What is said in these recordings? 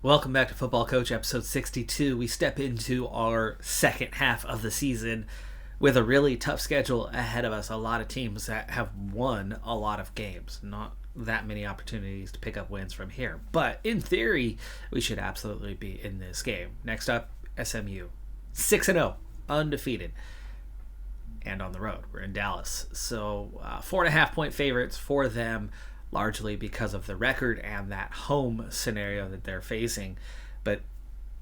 Welcome back to Football Coach, episode 62. We step into our second half of the season with a really tough schedule ahead of us. A lot of teams that have won a lot of games. Not that many opportunities to pick up wins from here. But in theory, we should absolutely be in this game. Next up, SMU. 6-0, undefeated. And on the road, we're in Dallas. So 4.5-point favorites for them, largely because of the record and that home scenario that they're facing. But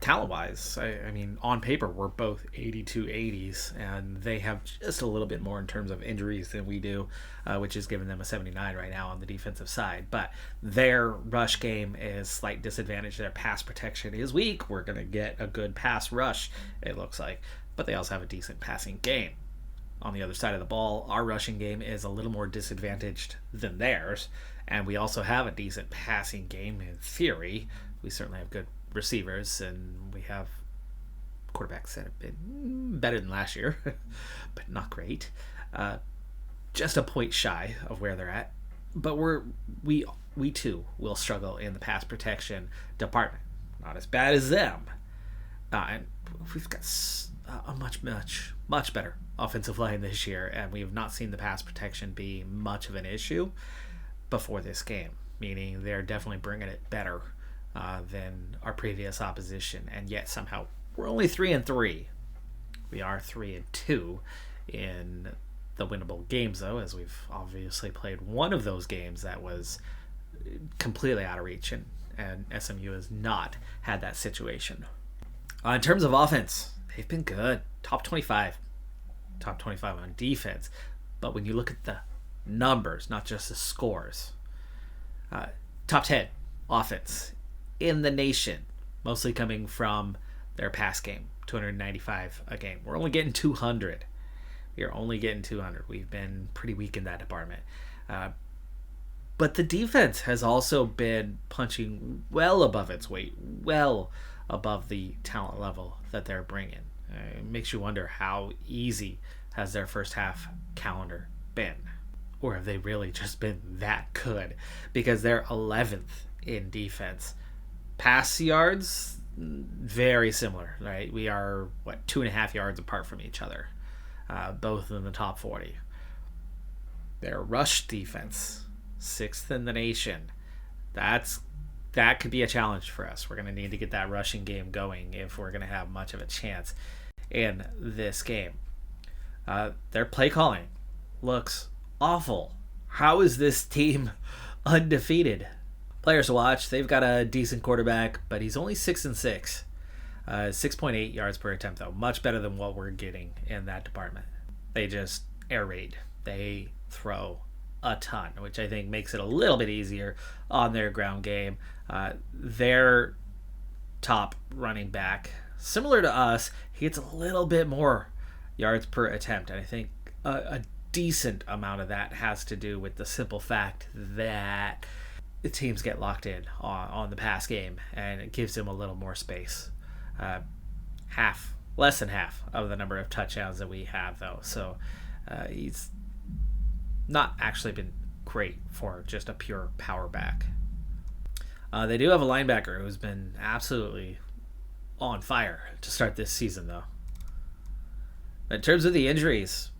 talent-wise, I mean, on paper, we're both 82-80s, and they have just a little bit more in terms of injuries than we do, which is giving them a 79 right now on the defensive side. But their rush game is slight disadvantage. Their pass protection is weak. We're going to get a good pass rush, it looks like. But they also have a decent passing game. On the other side of the ball, our rushing game is a little more disadvantaged than theirs, and we also have a decent passing game in theory. We certainly have good receivers, and we have quarterbacks that have been better than last year, but not great. Just a point shy of where they're at, but we too will struggle in the pass protection department. Not as bad as them, and we've got a much better offensive line this year, and we have not seen the pass protection be much of an issue before this game, meaning they're definitely bringing it better than our previous opposition, and yet somehow we're only 3-3. We are 3-2 in the winnable games, though, as we've obviously played one of those games that was completely out of reach, and SMU has not had that situation. In terms of offense, they've been good. Top 25 on defense. But when you look at the numbers, not just the scores, top 10 offense in the nation, mostly coming from their pass game, 295 a game. We're only getting 200. We are only getting 200. We've been pretty weak in that department. But the defense has also been punching well above its weight, well above the talent level that they're bringing. It makes you wonder how easy has their first half calendar been, or have they really just been that good? Because they're 11th in defense. Pass yards, very similar, right? We are 2.5 yards apart from each other, both in the top 40. Their rush defense, 6th in the nation. That could be a challenge for us. We're going to need to get that rushing game going if we're going to have much of a chance in this game. Their play calling looks awful. How is this team undefeated? Players to watch, they've got a decent quarterback, but he's only 6-6. 6.8 yards per attempt, though. Much better than what we're getting in that department. They just air raid. They throw a ton, which I think makes it a little bit easier on their ground game. Their top running back, similar to us, he gets a little bit more yards per attempt, and I think a decent amount of that has to do with the simple fact that the teams get locked in on the pass game, and it gives him a little more space. Less than half of the number of touchdowns that we have, though, so he's not actually been great for just a pure power back. They do have a linebacker who's been absolutely on fire to start this season, though. In terms of the injuries,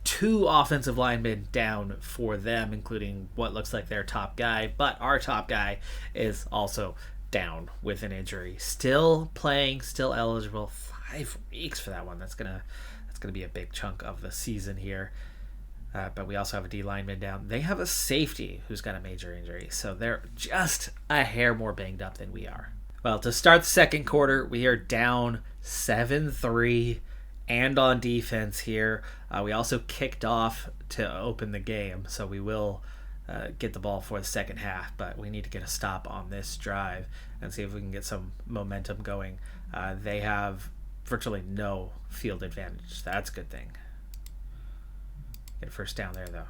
2 offensive linemen down for them, including what looks like their top guy, but our top guy is also down with an injury. Still playing, still eligible. 5 weeks for that one. That's gonna be a big chunk of the season here. But we also have a D lineman down. They have a safety who's got a major injury, so they're just a hair more banged up than we are. Well, to start the second quarter, we are down 7-3 and on defense here. We also kicked off to open the game, so we will get the ball for the second half, but we need to get a stop on this drive and see if we can get some momentum going. They have virtually no field advantage. That's a good thing. Get a first down there, though.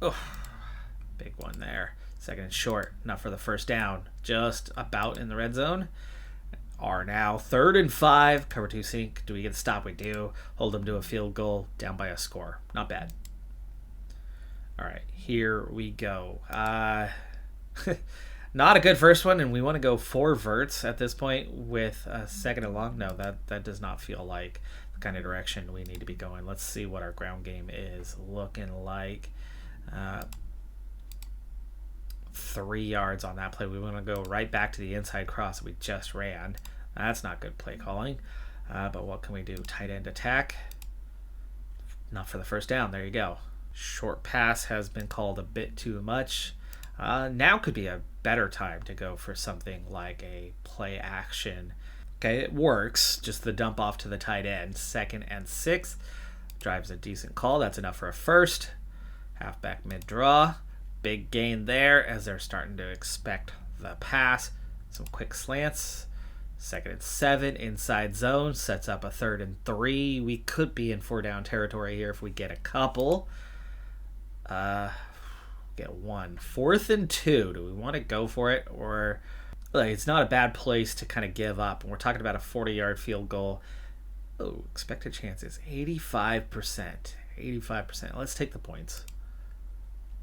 Oh, big one there. Second and short. Not for the first down. Just about in the red zone. Are now 3rd and 5. Cover 2 sink. Do we get the stop? We do. Hold them to a field goal. Down by a score. Not bad. All right. Here we go. Not a good first one, and we want to go 4 verts at this point with a second and long. No, that does not feel like the kind of direction we need to be going. Let's see what our ground game is looking like. 3 yards on that play. We want to go right back to the inside cross we just ran. That's not good play calling. But what can we do? Tight end attack. Not for the first down. There you go. Short pass has been called a bit too much. Now could be a better time to go for something like a play action. Okay, it works. Just the dump off to the tight end. 2nd and 6. Drives a decent call. That's enough for a first. Halfback mid-draw. Big gain there as they're starting to expect the pass. Some quick slants. 2nd and 7. Inside zone. Sets up a 3rd and 3. We could be in 4-down territory here if we get a couple. Get 1. 4th and 2. Do we want to go for it? Or it's not a bad place to kind of give up. And we're talking about a 40-yard field goal. Oh, expected chances. 85%. 85%. Let's take the points.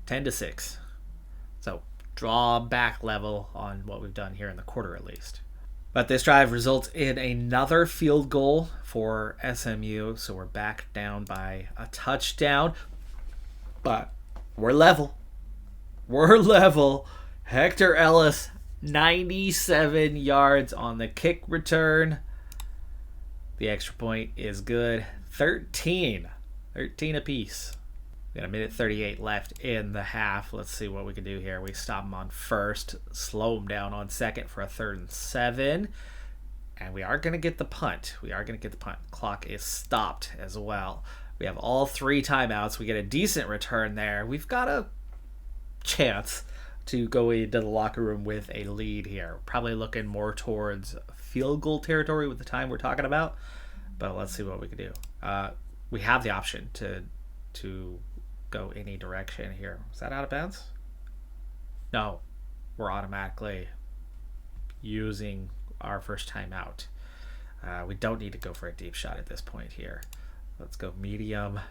10-6. So draw back level on what we've done here in the quarter at least. But this drive results in another field goal for SMU. So we're back down by a touchdown. But we're level. We're level. Hector Ellis, 97 yards on the kick return. The extra point is good. 13 apiece. We got 1:38 left in the half. Let's see what we can do here. We stop him on 1st, slow him down on 2nd for a 3rd and 7. And we are going to get the punt. Clock is stopped as well. We have all 3 timeouts. We get a decent return there. We've got a chance to go into the locker room with a lead here. Probably looking more towards field goal territory with the time we're talking about. But let's see what we can do. We have the option to go any direction here. Is that out of bounds? No. We're automatically using our first timeout. We don't need to go for a deep shot at this point here. Let's go medium.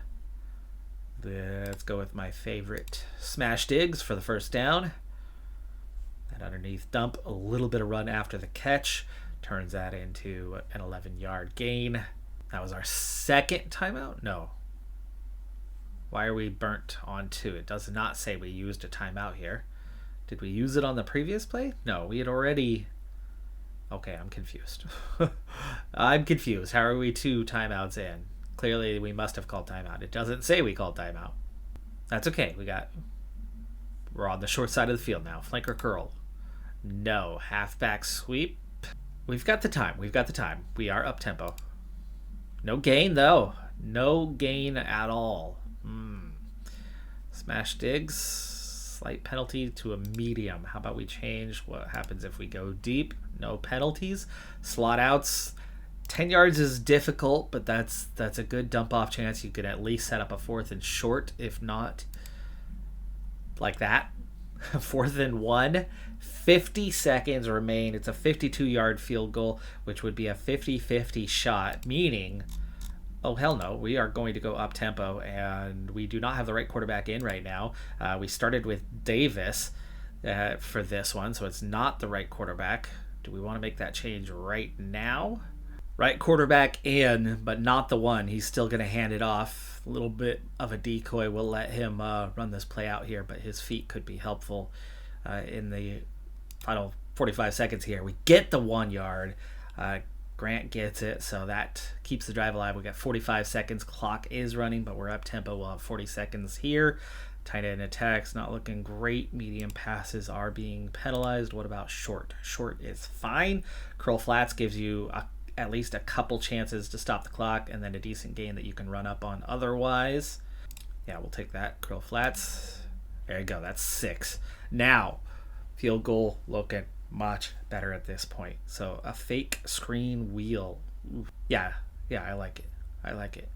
Let's go with my favorite smash digs for the first down. That underneath dump, a little bit of run after the catch. Turns that into an 11-yard gain. That was our 2nd timeout? No. Why are we burnt on 2? It does not say we used a timeout here. Did we use it on the previous play? No, we had already... Okay, I'm confused. I'm confused. How are we 2 timeouts in? Clearly, we must have called timeout. It doesn't say we called timeout. That's okay. We're on the short side of the field now. Flanker curl. No. Halfback sweep. We've got the time. We are up tempo. No gain, though. No gain at all. Smash digs. Slight penalty to a medium. How about we change what happens if we go deep? No penalties. Slot outs. 10 yards is difficult, but that's a good dump-off chance. You could at least set up a 4th and short, if not like that. 4th and 1. 50 seconds remain. It's a 52-yard field goal, which would be a 50-50 shot, meaning, oh, hell no, we are going to go up-tempo, and we do not have the right quarterback in right now. We started with Davis for this one, so it's not the right quarterback. Do we want to make that change right now? Right quarterback in, but not the one. He's still going to hand it off. A little bit of a decoy. We'll let him run this play out here, but his feet could be helpful in the final 45 seconds here. We get the 1 yard. Grant gets it, so that keeps the drive alive. We got 45 seconds. Clock is running, but we're up tempo. We'll have 40 seconds here. Tight end attacks not looking great. Medium passes are being penalized. What about short? Short is fine. Curl flats gives you at least a couple chances to stop the clock, and then a decent gain that you can run up on otherwise. Yeah, we'll take that. Curl flats. There you go. That's 6. Now, field goal looking much better at this point. So a fake screen wheel. Ooh. Yeah, I like it.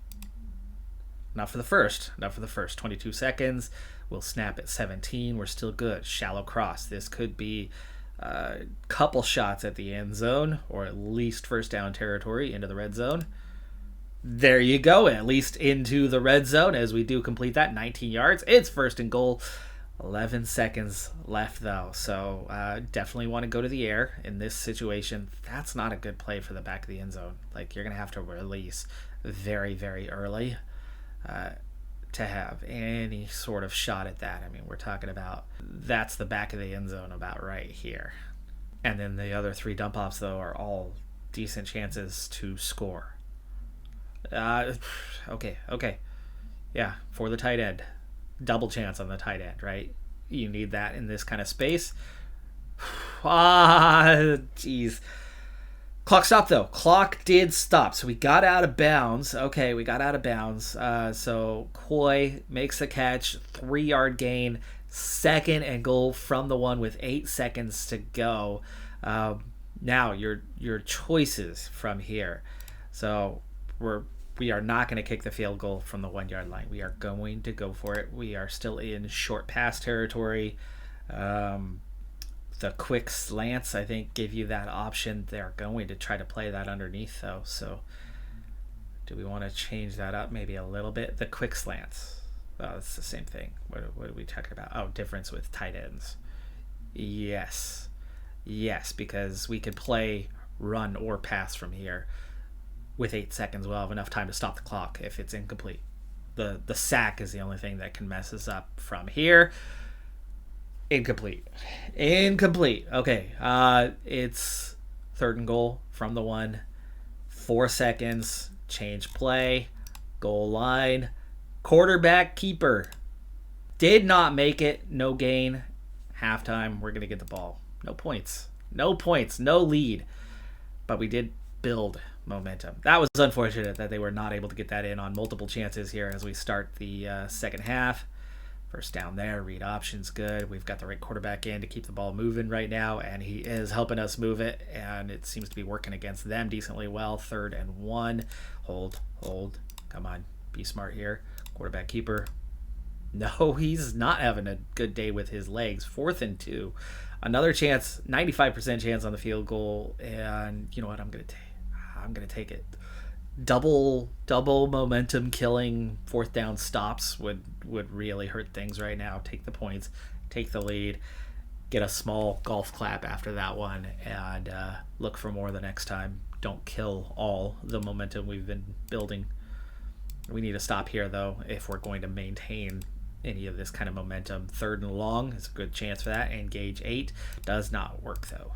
Not for the first. 22 seconds. We'll snap at 17. We're still good. Shallow cross. This could be a couple shots at the end zone, or at least first down territory into the red zone. There you go. At least into the red zone as we do complete that. 19 yards. It's 1st and goal. 11 seconds left, though, so definitely want to go to the air in this situation. That's not a good play for the back of the end zone. Like, you're going to have to release very, very early to have any sort of shot at that. I mean, we're talking about that's the back of the end zone about right here. And then the other 3 dump offs, though, are all decent chances to score. Okay. Yeah, for the tight end. Double chance on the tight end, right? You need that in this kind of space. Jeez. Clock stopped, though. Clock did stop. So we got out of bounds. Okay, we got out of bounds. So Coy makes the catch. 3-yard gain. 2nd and goal from the 1 with 8 seconds to go. Now, your choices from here. So we are not going to kick the field goal from the 1-yard line. We are going to go for it. We are still in short pass territory. The quick slants, I think, give you that option. They're going to try to play that underneath, though. So do we want to change that up maybe a little bit? The quick slants. Oh, it's the same thing. What are we talking about? Oh, difference with tight ends. Yes, because we could play run or pass from here. With 8 seconds, we'll have enough time to stop the clock if it's incomplete. The sack is the only thing that can mess us up from here. Incomplete. Okay. It's 3rd and goal from the 1. 4 seconds. Change play. Goal line. Quarterback keeper. Did not make it. No gain. Halftime. We're going to get the ball. No points. No lead. But we did build momentum. That was unfortunate that they were not able to get that in on multiple chances here as we start the second half. First down there, read options good. We've got the right quarterback in to keep the ball moving right now, and he is helping us move it, and it seems to be working against them decently well. 3rd and 1. Hold. Come on, be smart here. Quarterback keeper. No, he's not having a good day with his legs. 4th and 2. Another chance, 95% chance on the field goal, and you know what? I'm going to take it. Double momentum killing 4th down stops would really hurt things right now. Take the points, take the lead, get a small golf clap after that one, and look for more the next time. Don't kill all the momentum we've been building. We need to stop here, though, if we're going to maintain any of this kind of momentum. 3rd and long is a good chance for that. Engage 8 does not work, though.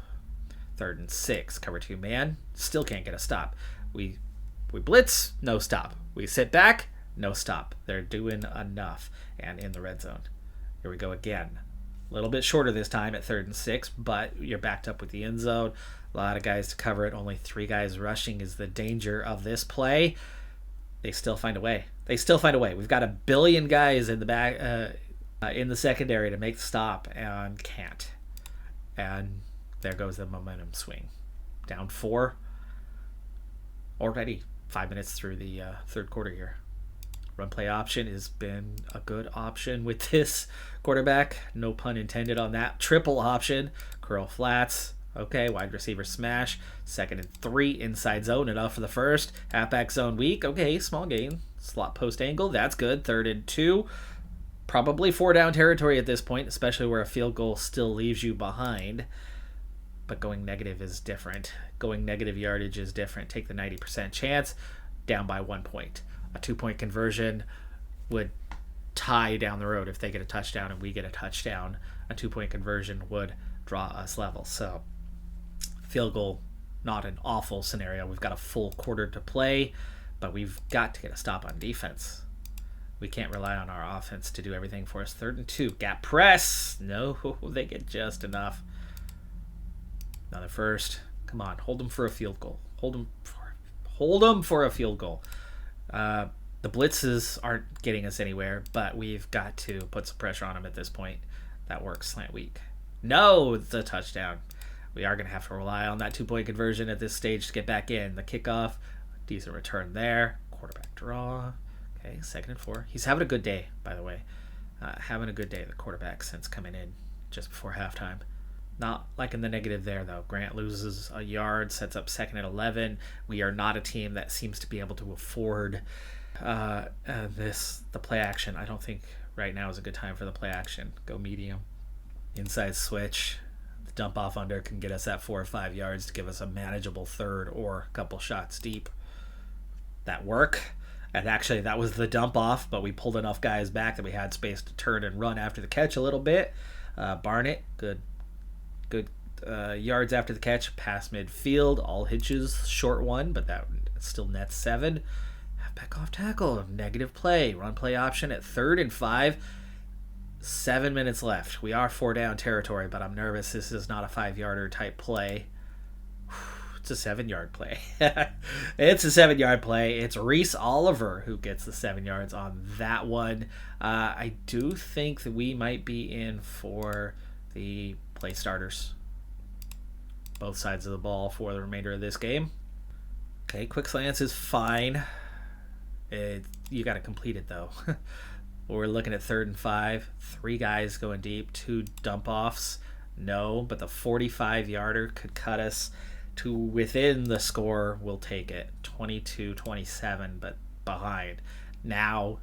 3rd and 6, cover 2 man, still can't get a stop. We blitz, no stop. We sit back, no stop. They're doing enough. And in the red zone. Here we go again. A little bit shorter this time at 3rd and 6, but you're backed up with the end zone. A lot of guys to cover it. Only 3 guys rushing is the danger of this play. They still find a way. We've got 1 billion guys in the back, in the secondary to make the stop, and can't. And there goes the momentum swing. Down 4. Already 5 minutes through the 3rd quarter here. Run play option has been a good option with this quarterback. No pun intended on that. Triple option. Curl flats. Okay, wide receiver smash. 2nd and 3, inside zone. Enough for the first. Halfback zone weak. Okay, small gain. Slot post angle. That's good. 3rd and 2. Probably 4 down territory at this point, especially where a field goal still leaves you behind. But going negative is different. Going negative yardage is different. Take the 90% chance, down by 1 point. A 2-point conversion would tie down the road if they get a touchdown and we get a touchdown. A 2-point conversion would draw us level. So field goal, not an awful scenario. We've got a full quarter to play, but we've got to get a stop on defense. We can't rely on our offense to do everything for us. 3rd and 2, gap press. No, they get just enough. Another first. Come on, hold them for a field goal. Hold them for a field goal. The blitzes aren't getting us anywhere, but we've got to put some pressure on them at this point. That works. Slant weak. No, it's a touchdown. We are going to have to rely on that 2-point conversion at this stage to get back in. The kickoff, decent return there. Quarterback draw. Okay, 2nd and 4. He's having a good day, by the way. Having a good day, the quarterback, since coming in just before halftime. Not like in the negative there, though. Grant loses a yard, sets up 2nd and 11. We are not a team that seems to be able to afford the play action. I don't think right now is a good time for the play action. Go medium. Inside switch. The dump off under can get us that 4 or 5 yards to give us a manageable third or a couple shots deep. That work. And actually, that was the dump off, but we pulled enough guys back that we had space to turn and run after the catch a little bit. Barnett, good yards after the catch, pass midfield, all hitches, short one, but that still nets 7. Halfback off tackle, negative play, run play option at 3rd and 5. 7 minutes left. We are 4 down territory, but I'm nervous. This is not a 5-yarder type play. It's a 7-yard play. It's a 7-yard play. It's Reese Oliver who gets the 7 yards on that one. I do think that we might be in for the play starters. Both sides of the ball for the remainder of this game. Okay, quick slants is fine. You got to complete it, though. We're looking at 3rd and 5. 3 guys going deep. 2 dump-offs. No, but the 45-yarder could cut us to within the score. We'll take it. 22-27, but behind. Now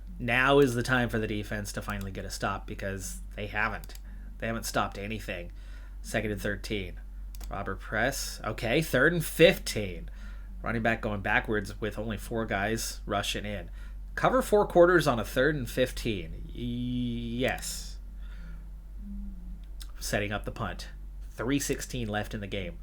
is the time for the defense to finally get a stop because they haven't. They haven't stopped anything. 2nd and 13. Robert press. Okay, 3rd and 15. Running back going backwards with only 4 guys rushing in. Cover 4 quarters on a 3rd and 15. Yes. Setting up the punt. 3:16 left in the game.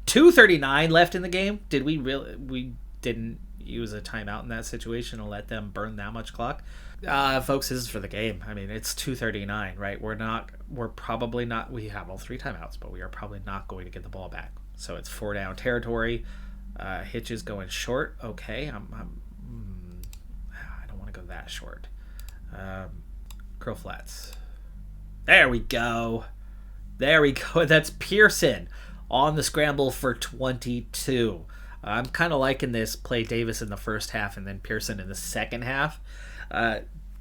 2:39 left in the game. Did we really? We didn't use a timeout in that situation and let them burn that much clock. Folks, this is for the game. I mean, it's 2:39, right? We're probably not. We have all 3 timeouts, but we are probably not going to get the ball back. So it's 4 down territory. Hitches going short. Okay, I don't want to go that short. Curl flats. There we go. That's Pearson on the scramble for 22. I'm kind of liking this. Play Davis in the first half and then Pearson in the second half.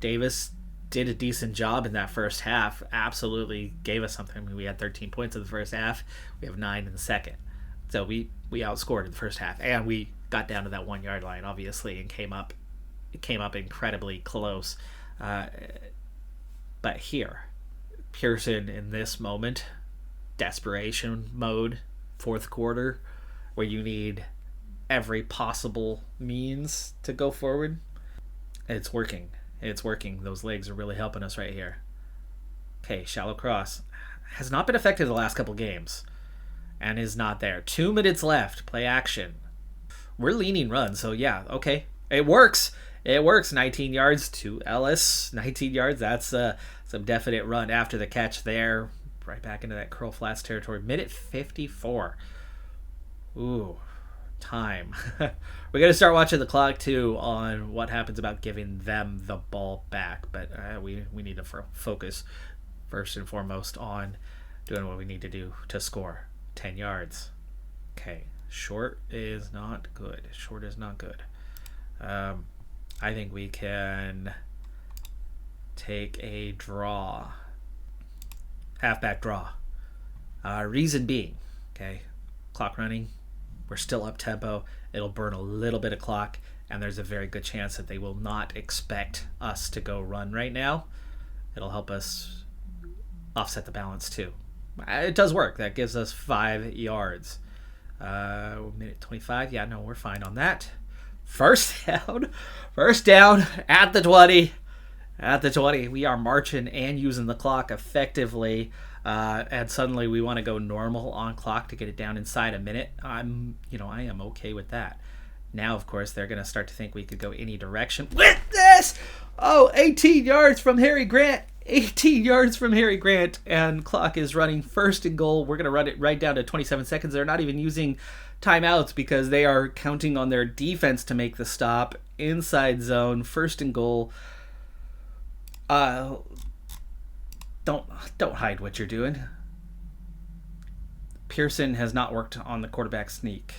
Davis did a decent job in that first half. Absolutely gave us something. I mean, we had 13 points in the first half. We have 9 in the second. So we outscored in the first half, and we got down to that 1-yard line, obviously, and came up incredibly close. But here, Pearson in this moment, desperation mode, 4th quarter, where you need every possible means to go forward. It's working. Those legs are really helping us right here. Okay, shallow cross. Has not been effective the last couple games. And is not there. 2 minutes left. Play action. We're leaning run, so yeah, okay. It works. 19 yards to Ellis. 19 yards. That's some definite run after the catch there. Right back into that curl flats territory. Minute 54. Ooh, time. We're going to start watching the clock, too, on what happens about giving them the ball back. But we need to focus, first and foremost, on doing what we need to do to score. 10 yards. Okay. Short is not good. I think we can take a draw. Halfback draw. Reason being, okay, clock running. We're still up tempo. It'll burn a little bit of clock, and there's a very good chance that they will not expect us to go run right now. It'll help us offset the balance too. It does work. That gives us 5 yards. Minute 25. Yeah, no, we're fine on that. First down at the 20. We are marching and using the clock effectively. And suddenly we want to go normal on clock to get it down inside a minute. I am okay with that. Now, of course, they're going to start to think we could go any direction with this. 18 yards from Harry Grant. 18 yards from Harry Grant, and clock is running. 1st and goal. We're going to run it right down to 27 seconds. They're not even using timeouts because they are counting on their defense to make the stop. Inside zone. 1st and goal. Don't hide what you're doing. Pearson has not worked on the quarterback sneak.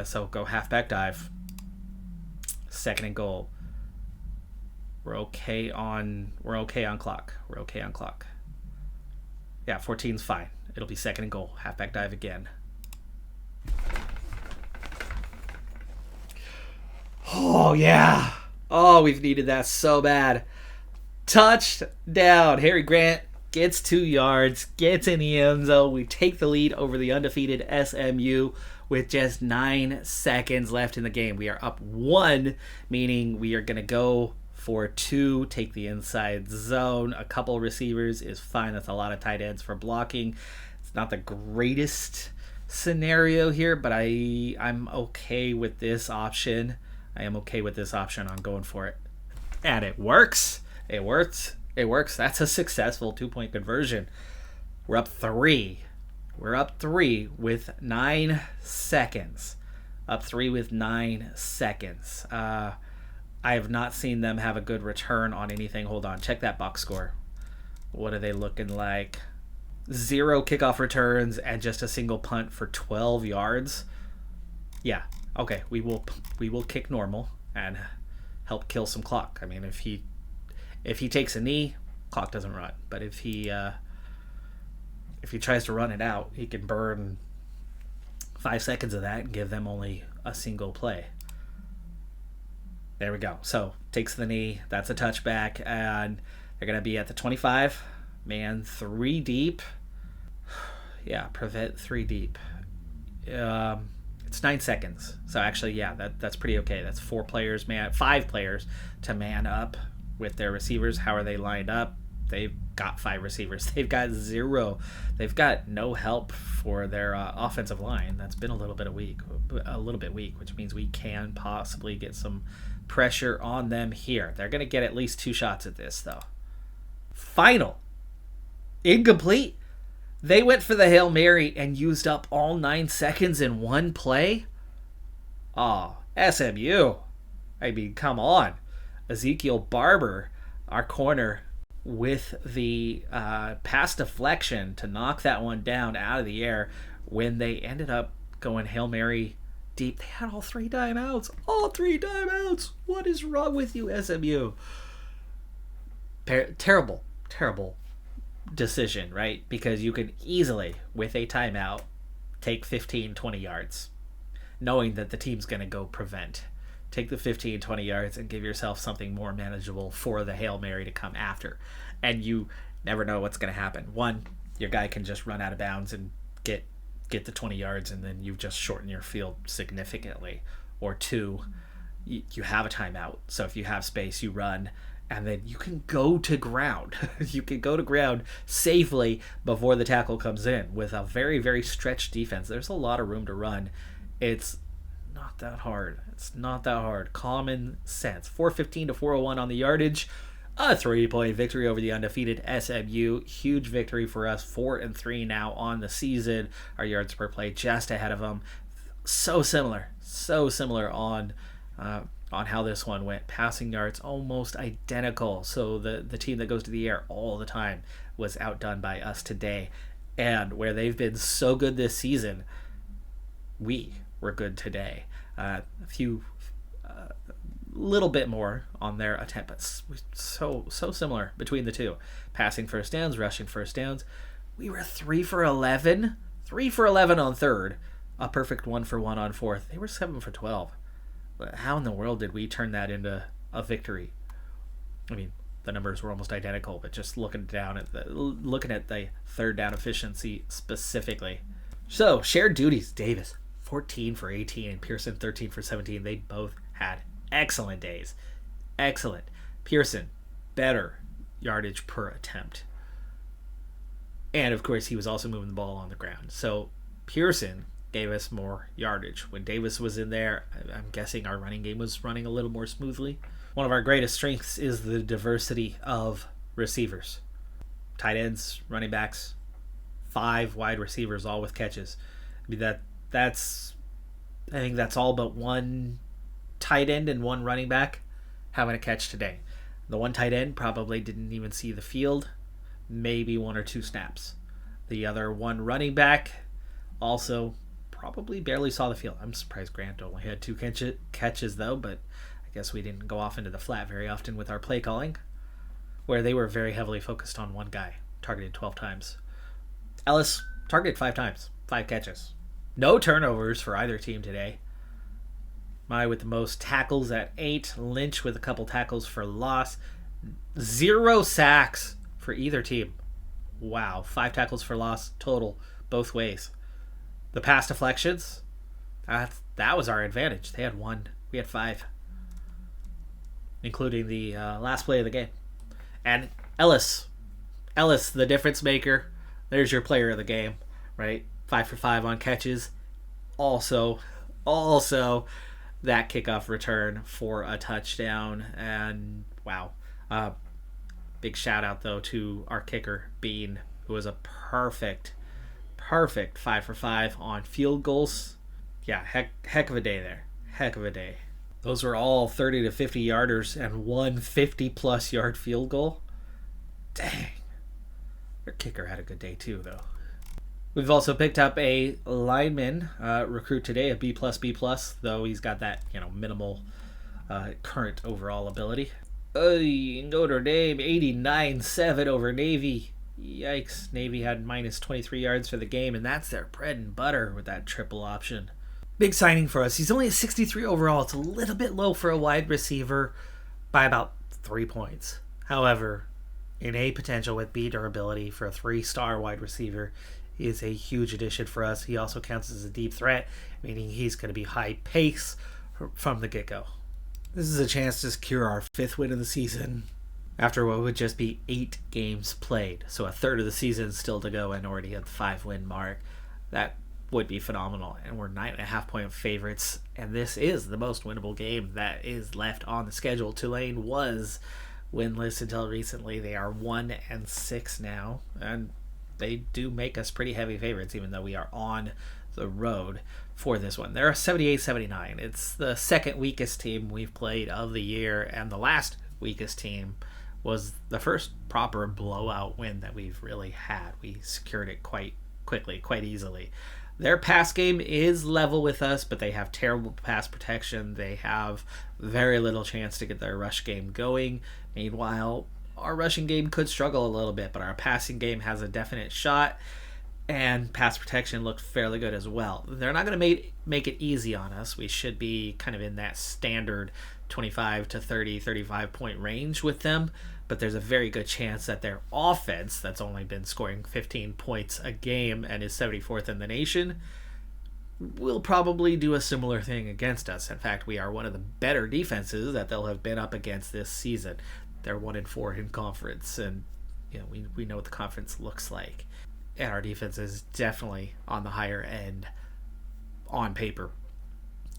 So go halfback dive. 2nd and goal. We're okay on clock. Yeah, 14's fine. It'll be 2nd and goal. Halfback dive again. Oh yeah. Oh, we've needed that so bad. Touchdown. Harry Grant gets 2 yards, gets in the end zone. We take the lead over the undefeated SMU with just 9 seconds left in the game. We are up 1, meaning we are going to go for 2, take the inside zone. A couple receivers is fine. That's a lot of tight ends for blocking. It's not the greatest scenario here, but I'm okay with this option. I am okay with this option on going for it. And it works. It works. That's a successful 2-point conversion. We're up 3. We're up 3 with 9 seconds. Up 3 with 9 seconds. I have not seen them have a good return on anything. Hold on. Check that box score. What are they looking like? 0 kickoff returns and just a single punt for 12 yards. Yeah. Okay. We will kick normal and help kill some clock. I mean, if he takes a knee, clock doesn't run. But if he tries to run it out, he can burn 5 seconds of that and give them only a single play. There we go. So takes the knee. That's a touchback, and they're gonna be at the 25. Man, 3 deep. Yeah, prevent 3 deep. It's 9 seconds. So actually, yeah, that's pretty okay. That's 5 players to man up with their receivers. How are they lined up? They've got 5 receivers. They've got 0. They've got no help for their offensive line. That's been a little bit weak, which means we can possibly get some pressure on them here. They're going to get at least 2 shots at this, though. Final. Incomplete. They went for the Hail Mary and used up all 9 seconds in one play? Oh, SMU. I mean, come on. Ezekiel Barber, our corner, with the pass deflection to knock that one down out of the air when they ended up going Hail Mary deep. They had all 3 timeouts. All 3 timeouts. What is wrong with you, SMU? Terrible decision, right? Because you can easily, with a timeout, take 15, 20 yards, knowing that the team's going to go prevent. Take the 15, 20 yards and give yourself something more manageable for the Hail Mary to come after. And you never know what's going to happen. 1, your guy can just run out of bounds and get the 20 yards, and then you've just shortened your field significantly. Or 2, you have a timeout. So if you have space, you run, and then you can go to ground. You can go to ground safely before the tackle comes in with a very, very stretched defense. There's a lot of room to run. It's not that hard. Common sense. 415 to 401 on the yardage. A 3-point victory over the undefeated SMU. Huge victory for us. 4-3 now on the season. Our yards per play just ahead of them. So similar on how this one went. Passing yards almost identical. So the team that goes to the air all the time was outdone by us today. And where they've been so good this season, we were good today. A few little bit more on their attempt, but so similar between the two. Passing first downs, rushing first downs. We were 3 for 11 on third, a perfect 1 for 1 on fourth. They were 7 for 12. How in the world did we turn that into a victory? I mean, the numbers were almost identical, but just looking at the third down efficiency specifically. So shared duties. Davis 14 for 18 and Pearson 13 for 17. They both had excellent days. Excellent. Pearson, better yardage per attempt. And of course, he was also moving the ball on the ground. So Pearson gave us more yardage. When Davis was in there, I'm guessing our running game was running a little more smoothly. One of our greatest strengths is the diversity of receivers. Tight ends, running backs, 5 wide receivers, all with catches. I mean, I think that's all but 1 tight end and 1 running back having a catch today. The 1 tight end probably didn't even see the field, maybe 1 or 2 snaps. The other 1 running back also probably barely saw the field. I'm surprised Grant only had 2 catches though, but I guess we didn't go off into the flat very often with our play calling, where they were very heavily focused on 1 guy, targeted 12 times. Ellis targeted 5 times, 5 catches. No turnovers for either team today. Mai with the most tackles at 8. Lynch with a couple tackles for loss. 0 sacks for either team. Wow. 5 tackles for loss total, both ways. The pass deflections, that was our advantage. They had 1. We had 5. Including the last play of the game. And Ellis, the difference maker. There's your player of the game, right? 5 for 5 on catches. Also, that kickoff return for a touchdown. And wow. Big shout out, though, to our kicker, Bean, who was a perfect 5 for 5 on field goals. Yeah, heck of a day there. Heck of a day. Those were all 30 to 50 yarders and 1 50-plus yard field goal. Dang. Your kicker had a good day too, though. We've also picked up a lineman recruit today, a B+, though he's got that minimal current overall ability. Notre Dame 89-7 over Navy. Yikes. Navy had minus 23 yards for the game, and that's their bread and butter with that triple option. Big signing for us. He's only a 63 overall. It's a little bit low for a wide receiver by about 3 points. However, innate potential with B durability for a 3-star wide receiver is a huge addition for us. He also counts as a deep threat, meaning he's going to be high pace from the get-go. This is a chance to secure our 5th win of the season after what would just be 8 games played. So a third of the season still to go and already at the 5-win mark. That would be phenomenal. And we're 9.5-point favorites. And this is the most winnable game that is left on the schedule. Tulane was winless until recently. They are 1-6 now. And they do make us pretty heavy favorites, even though we are on the road for this one. They're 78-79. It's the second weakest team we've played of the year, and the last weakest team was the first proper blowout win that we've really had. We secured it quite quickly, quite easily. Their pass game is level with us, but they have terrible pass protection. They have very little chance to get their rush game going. Meanwhile, our rushing game could struggle a little bit, but our passing game has a definite shot, and pass protection looked fairly good as well. They're not going to make it easy on us. We should be kind of in that standard 25 to 30, 35 point range with them, but there's a very good chance that their offense, that's only been scoring 15 points a game and is 74th in the nation, will probably do a similar thing against us. In fact, we are one of the better defenses that they'll have been up against this season. They're 1-4 in conference, and we know what the conference looks like. And our defense is definitely on the higher end on paper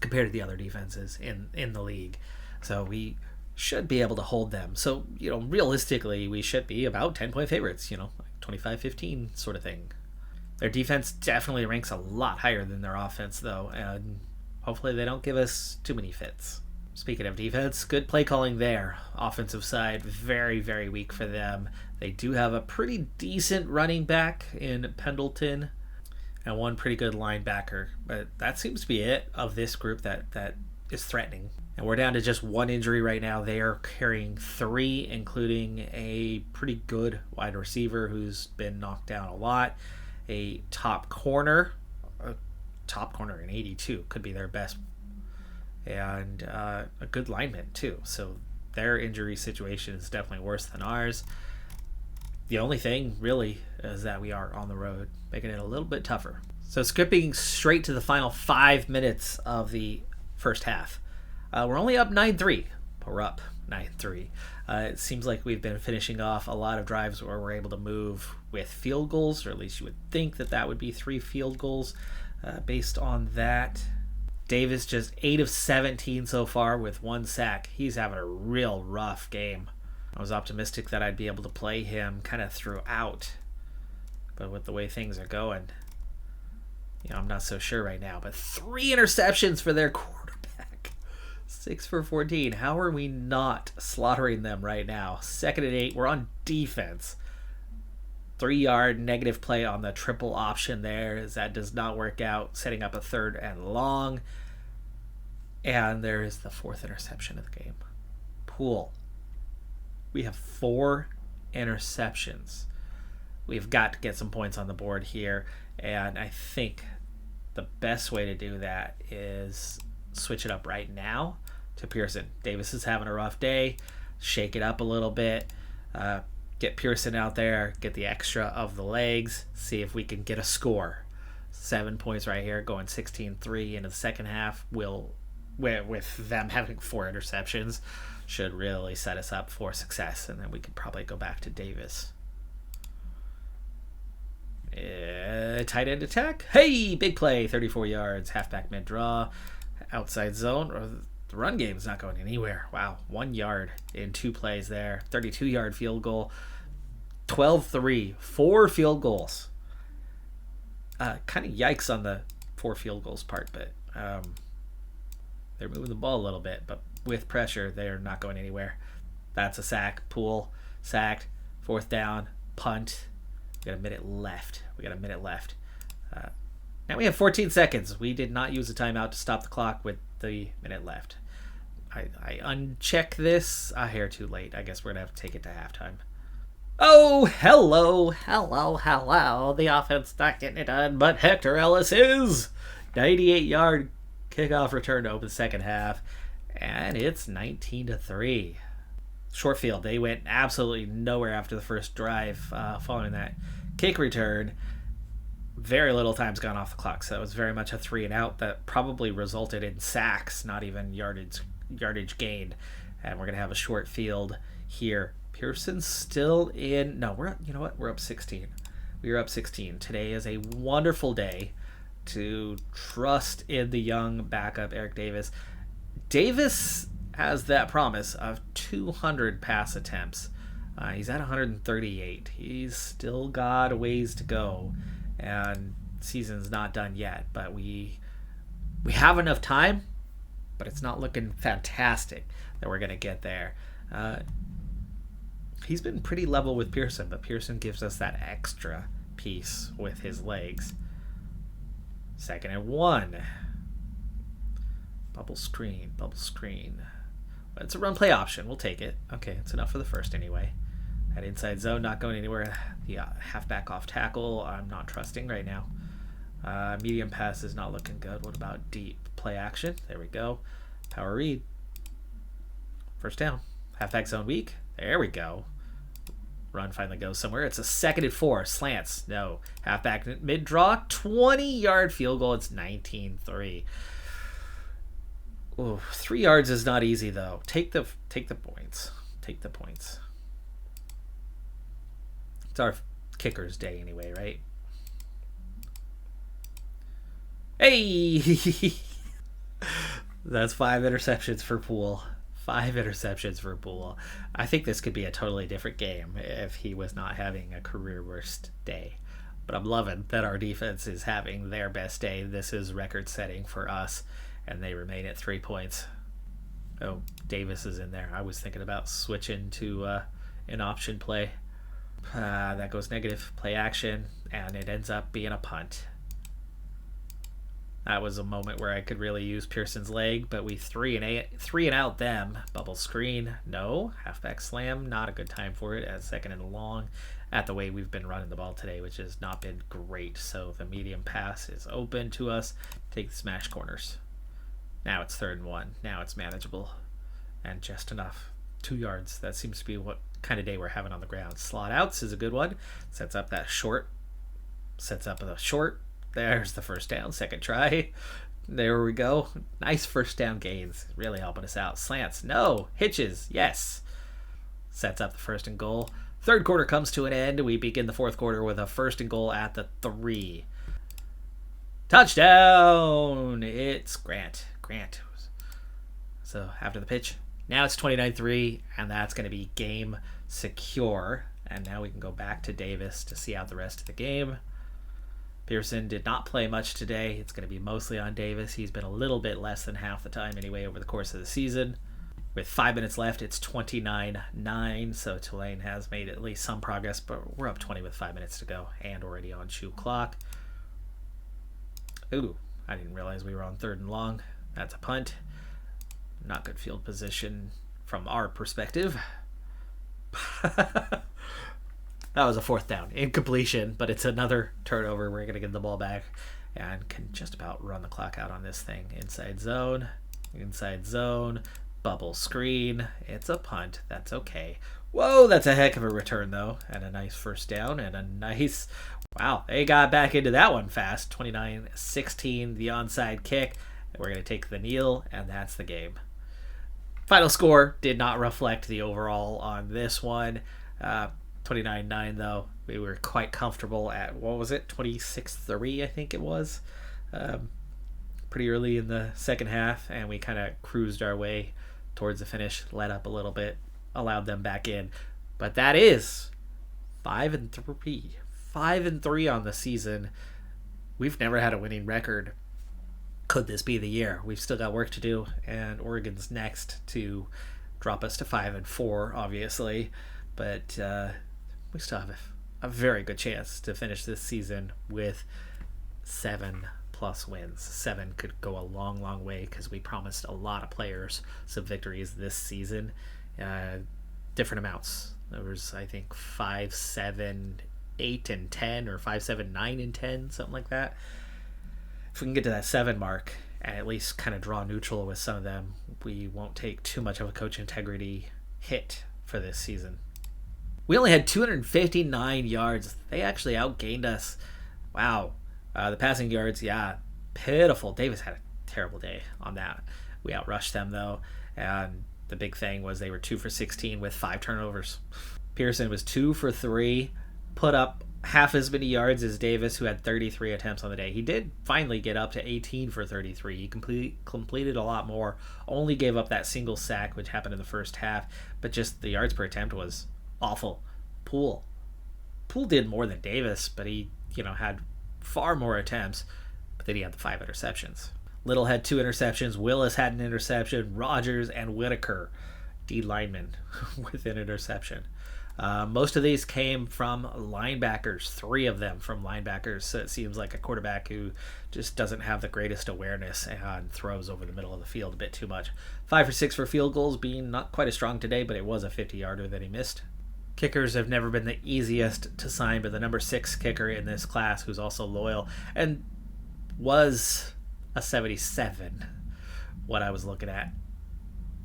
compared to the other defenses in the league. So we should be able to hold them. So, realistically, we should be about 10-point favorites, like 25-15 sort of thing. Their defense definitely ranks a lot higher than their offense, though, and hopefully they don't give us too many fits. Speaking of defense, good play calling there. Offensive side, very, very weak for them. They do have a pretty decent running back in Pendleton and one pretty good linebacker, but that seems to be it of this group that is threatening. And we're down to just 1 injury right now. They are carrying 3, including a pretty good wide receiver who's been knocked down a lot. A top corner in 82 could be their best, and a good lineman too. So their injury situation is definitely worse than ours. The only thing really is that we are on the road, making it a little bit tougher. So skipping straight to the final 5 minutes of the first half. We're only up 9-3, but we're up 9-3. It seems like we've been finishing off a lot of drives where we're able to move with field goals, or at least you would think that would be 3 field goals based on that. Davis just 8 of 17 so far with 1 sack. He's having a real rough game. I was optimistic that I'd be able to play him kind of throughout, but with the way things are going, I'm not so sure right now. But 3 interceptions for their quarterback. 6 for 14. How are we not slaughtering them right now? 2nd and 8. We're on defense. 3-yard negative play on the triple option there, as that does not work out, setting up a 3rd and long. And there is the 4th interception of the game. Pool. We have 4 interceptions. We've got to get some points on the board here, and I think the best way to do that is switch it up right now to Pearson. Davis is having a rough day. shake it up a little bit, get Pearson out there, get the extra of the legs, see if we can get a score. 7 points right here, going 16-3 into the second half. With them having 4 interceptions, should really set us up for success, and then we could probably go back to Davis. Tight end attack. Hey, big play, 34 yards, halfback mid-draw, outside zone. The run game's not going anywhere. Wow, 1 yard in 2 plays there. 32-yard field goal. 12-3, 4 field goals. Kind of yikes on the 4 field goals part, but they're moving the ball a little bit, but with pressure, they're not going anywhere. That's a sack. Pool, sacked, 4th down, punt. We got a minute left. Now we have 14 seconds. We did not use a timeout to stop the clock with the minute left. I uncheck this a hair too late. I guess we're going to have to take it to halftime. Oh, hello. The offense not getting it done, but Hector Ellis is. 98-yard kickoff return to open the second half, and it's 19-3. Short field. They went absolutely nowhere after the first drive following that kick return. Very little time's gone off the clock, so it was very much a 3 and out that probably resulted in sacks, not even yardage gained. And we're going to have a short field here. Pearson's still in. No, we're up 16. We are up 16. Today is a wonderful day to trust in the young backup, Eric Davis. Davis has that promise of 200 pass attempts. He's at 138. He's still got a ways to go, and season's not done yet. But we have enough time, but it's not looking fantastic that we're going to get there. He's been pretty level with Pearson, but Pearson gives us that extra piece with his legs. 2nd and 1. Bubble screen. It's a run play option. We'll take it. Okay, it's enough for the first anyway. That inside zone not going anywhere. The halfback off tackle, I'm not trusting right now. Medium pass is not looking good. What about deep play action? There we go. Power read. First down. Halfback zone weak. There we go. Run finally goes somewhere. It's a 2nd and 4. Slants. No. Halfback mid-draw. 20-yard field goal. It's 19-3. Ooh, 3 yards is not easy, though. Take the points. It's our kicker's day anyway, right? Hey! That's 5 interceptions for Poole. 5 interceptions for Poole. I think this could be a totally different game if he was not having a career worst day. But I'm loving that our defense is having their best day. This is record setting for us, and they remain at 3 points. Oh, Davis is in there. I was thinking about switching to an option play. That goes negative. Play action, and it ends up being a punt. That was a moment where I could really use Pearson's leg, but we 3 and out them. Bubble screen, no. Halfback slam, not a good time for it, as 2nd and long at the way we've been running the ball today, which has not been great. So the medium pass is open to us. Take the smash corners. Now it's 3rd and 1. Now it's manageable and just enough. 2 yards. That seems to be what kind of day we're having on the ground. Slot outs is a good one. Sets up the short. There's the first down. 2nd try. There we go. Nice first down gains. Really helping us out. Slants. No. Hitches. Yes. Sets up the 1st and goal. 3rd quarter comes to an end. We begin the 4th quarter with a 1st and goal at the 3. Touchdown. It's Grant. So after the pitch, now it's 29-3, and that's going to be game secure. And now we can go back to Davis to see out the rest of the game. Pearson did not play much today. It's going to be mostly on Davis. He's been a little bit less than half the time anyway over the course of the season. With 5 minutes left, it's 29-9, so Tulane has made at least some progress, but we're up 20 with 5 minutes to go and already on shoe clock. Ooh, I didn't realize we were on 3rd and long. That's a punt. Not good field position from our perspective. That was a 4th down. Incompletion, but it's another turnover. We're going to get the ball back and can just about run the clock out on this thing. Inside zone. Bubble screen. It's a punt. That's okay. Whoa, that's a heck of a return, though. And a nice first down and a nice... Wow, they got back into that one fast. 29-16, the onside kick. We're going to take the kneel, and that's the game. Final score did not reflect the overall on this one. 29-9, though. We were quite comfortable at, what was it, 26-3, I think it was. Pretty early in the second half, and we kind of cruised our way towards the finish, let up a little bit, allowed them back in. But that is 5-3. 5-3 on the season. We've never had a winning record. Could this be the year? We've still got work to do, and Oregon's next to drop us to 5-4, obviously. But we still have a very good chance to finish this season with 7+ wins. 7 could go a long, long way because we promised a lot of players some victories this season. Different amounts. There was, I think, 5, 7, 8, and 10, or 5, 7, 9, and 10, something like that. If we can get to that 7 mark and at least kind of draw neutral with some of them, we won't take too much of a coach integrity hit for this season. We only had 259 yards. They actually outgained us. Wow. The passing yards, yeah, pitiful. Davis had a terrible day on that. We outrushed them, though, and the big thing was they were 2 for 16 with 5 turnovers. Pearson was 2 for 3, put up half as many yards as Davis, who had 33 attempts on the day. He did finally get up to 18 for 33. He completed a lot more, only gave up that single sack, which happened in the first half, but just the yards per attempt was awful. Poole did more than Davis, but he, had far more attempts, but then he had the 5 interceptions. Little had 2 interceptions. Willis had an interception. Rogers and Whitaker, D linemen, with an interception. Most of these came from linebackers, 3 of them from linebackers. So it seems like a quarterback who just doesn't have the greatest awareness and throws over the middle of the field a bit too much. 5 for 6 for field goals, being not quite as strong today, but it was a 50-yarder that he missed. Kickers have never been the easiest to sign, but the number 6 kicker in this class, who's also loyal and was a 77, what I was looking at.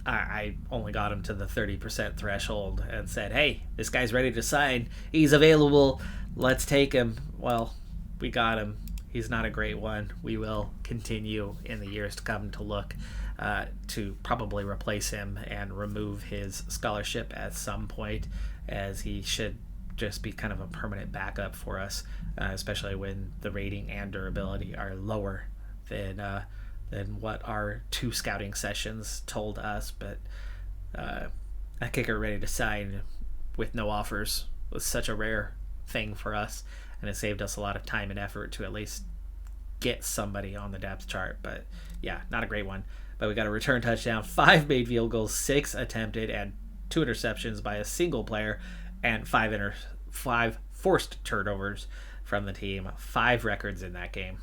I only got him to the 30% threshold and said, hey, this guy's ready to sign. He's available. Let's take him. Well, we got him. He's not a great one. We will continue in the years to come to look to probably replace him and remove his scholarship at some point, as he should just be kind of a permanent backup for us, especially when the rating and durability are lower than what our 2 scouting sessions told us. But a kicker ready to sign with no offers was such a rare thing for us, and it saved us a lot of time and effort to at least get somebody on the depth chart. But yeah, not a great one. But we got a return touchdown, 5 made field goals, 6 attempted, and 2 interceptions by a single player, and 5 forced turnovers from the team. 5 records in that game.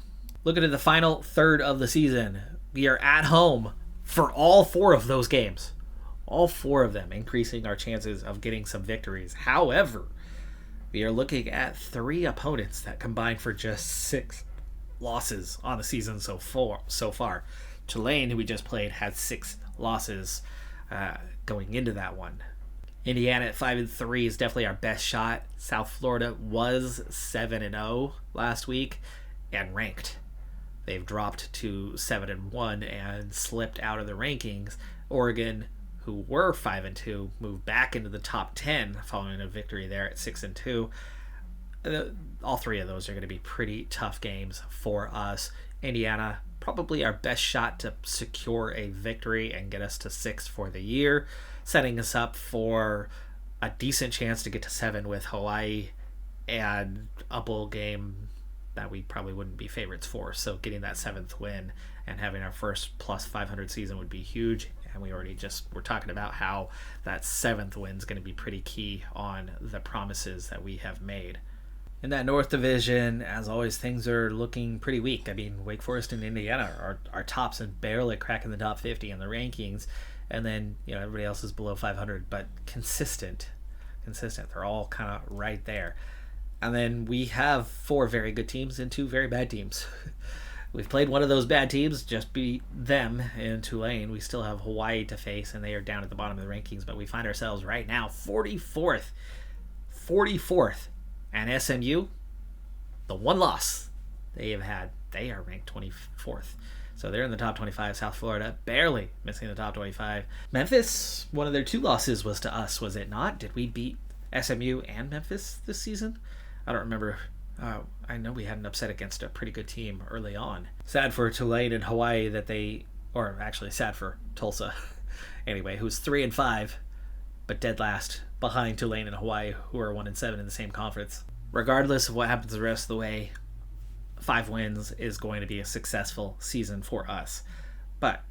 Looking at the final third of the season, we are at home for all 4 of those games. All 4 of them, increasing our chances of getting some victories. However, we are looking at 3 opponents that combine for just 6 losses on the season so far. Tulane, who we just played, had 6 losses going into that one. Indiana at 5-3 is definitely our best shot. South Florida was 7-0 last week and ranked. They've dropped to 7-1 and slipped out of the rankings. Oregon, who were 5-2, moved back into the top 10 following a victory there at 6-2. All 3 of those are going to be pretty tough games for us. Indiana, probably our best shot to secure a victory and get us to 6 for the year, setting us up for a decent chance to get to 7 with Hawaii and a bowl game that we probably wouldn't be favorites for. So getting that 7th win and having our first plus 500 season would be huge. And we already we're talking about how that 7th win is going to be pretty key on the promises that we have made. In that North Division, as always, things are looking pretty weak. I mean, Wake Forest and Indiana are tops and barely cracking the top 50 in the rankings. And then, everybody else is below 500, but consistent. They're all kind of right there. And then we have 4 very good teams and 2 very bad teams. We've played one of those bad teams, just beat them in Tulane. We still have Hawaii to face, and they are down at the bottom of the rankings, but we find ourselves right now 44th. 44th. And SMU, the one loss they have had, they are ranked 24th. So they're in the top 25. South Florida barely missing the top 25. Memphis, one of their 2 losses was to us, was it not? Did we beat SMU and Memphis this season? I don't remember. I know we had an upset against a pretty good team early on. Sad for Tulane and Hawaii that or actually sad for Tulsa, anyway, who's 3-5, but dead last behind Tulane and Hawaii, who are 1-7 in the same conference. Regardless of what happens the rest of the way, 5 wins is going to be a successful season for us. But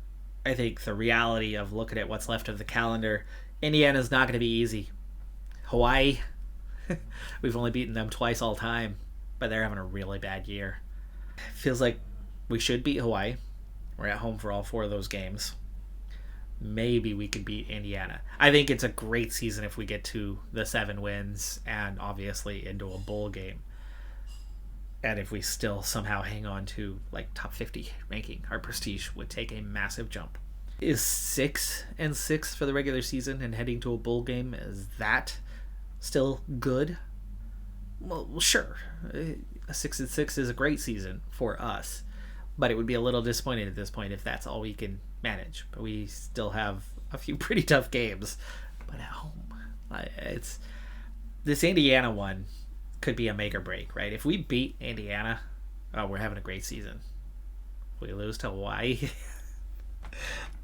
I think the reality of looking at what's left of the calendar, Indiana's not going to be easy. Hawaii, we've only beaten them twice all time, but they're having a really bad year. Feels like we should beat Hawaii. We're at home for all 4 of those games. Maybe we could beat Indiana. I think it's a great season if we get to the 7 wins and obviously into a bowl game. And if we still somehow hang on to like top 50 ranking, our prestige would take a massive jump. Is 6-6 for the regular season and heading to a bowl game, is that still good? Well, sure. A 6-6 is a great season for us, but it would be a little disappointing at this point if that's all we can manage. But we still have a few pretty tough games. But at home, it's this Indiana one could be a make or break, right? If we beat Indiana, we're having a great season. If we lose to Hawaii,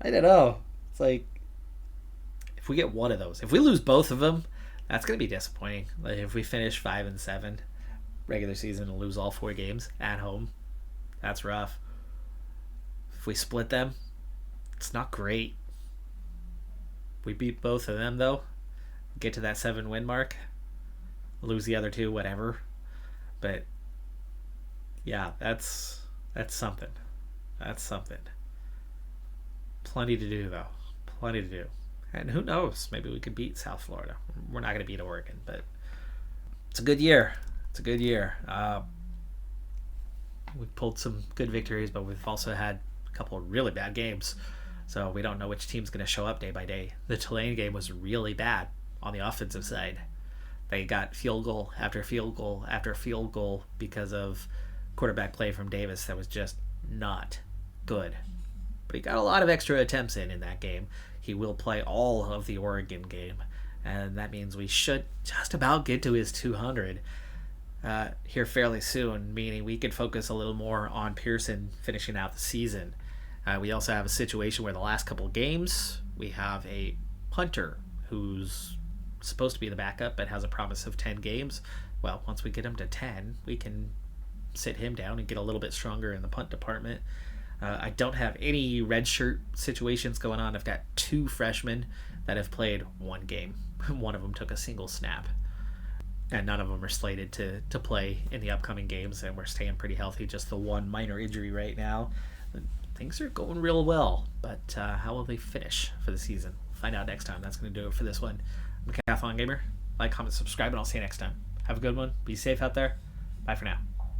I don't know. It's like if we get one of those, if we lose both of them, that's going to be disappointing. Like if we finish 5-7 regular season and lose all 4 games at home, that's rough. If we split them, it's not great. We beat both of them though, get to that 7-win mark, lose the other 2, whatever. But yeah, that's something. That's something. Plenty to do though. Plenty to do. And who knows? Maybe we could beat South Florida. We're not going to beat Oregon, but it's a good year. It's a good year. We've pulled some good victories, but we've also had a couple of really bad games. So we don't know which team's going to show up day by day. The Tulane game was really bad on the offensive side. They got field goal after field goal after field goal because of quarterback play from Davis that was just not good. But he got a lot of extra attempts in that game. He will play all of the Oregon game, and that means we should just about get to his 200 here fairly soon, meaning we could focus a little more on Pearson finishing out the season. We also have a situation where the last couple of games, we have a punter who's supposed to be the backup but has a promise of 10 games. Well, once we get him to 10, we can sit him down and get a little bit stronger in the punt department. I don't have any redshirt situations going on. I've got 2 freshmen that have played 1 game. One of them took a single snap. And none of them are slated to play in the upcoming games, and we're staying pretty healthy. Just the one minor injury right now. Things are going real well, but how will they finish for the season? Find out next time. That's going to do it for this one. I'm Decathlon Gamer. Like, comment, subscribe, and I'll see you next time. Have a good one. Be safe out there. Bye for now.